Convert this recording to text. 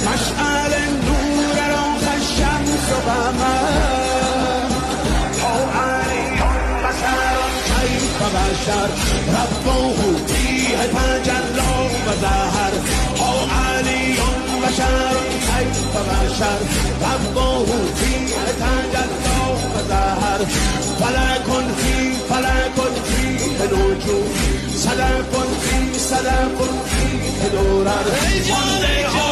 مشعل نور راز الشمس و قمر او علی بشر کیف بشر ربه فیه تجلی و ظهر او علی بشر کیف بشر ربه فیه تجلی و ظهر فلک فیه نجوم صدق فی صدق فیه درر